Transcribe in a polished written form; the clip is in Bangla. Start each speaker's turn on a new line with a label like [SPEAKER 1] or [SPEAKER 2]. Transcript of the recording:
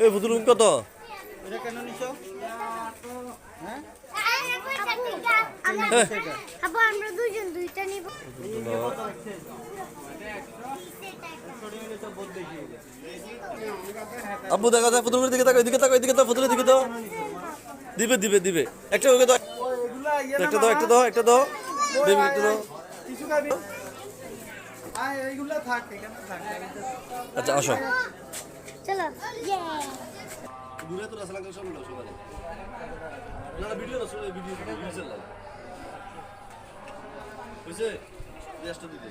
[SPEAKER 1] এই পুতুল কত?
[SPEAKER 2] এটা কেন নিছো? হ্যাঁ?
[SPEAKER 3] আব্বু আমরা দুইজন দুইটা নিব।
[SPEAKER 1] আব্বু দেখা যায় পুতুলের দিকে তাকাও, এদিকে তাকাও, এদিকে তাকাও, পুতুলের দিকে দাও। দিবে দিবে দিবে। একটা ওকে দাও। একটা দাও, একটা দাও, একটা দাও। দিবে একটা দাও।
[SPEAKER 2] কিছু খাবি? আয় এইগুলা থাক এখানে থাক।
[SPEAKER 1] আচ্ছা আসো।
[SPEAKER 3] চলো ইয়ে
[SPEAKER 1] দূরে তো রাসলা করে সব সবাই। না ভিডিও না ভিডিও চলে। বুঝছে? রেস্ট দিতে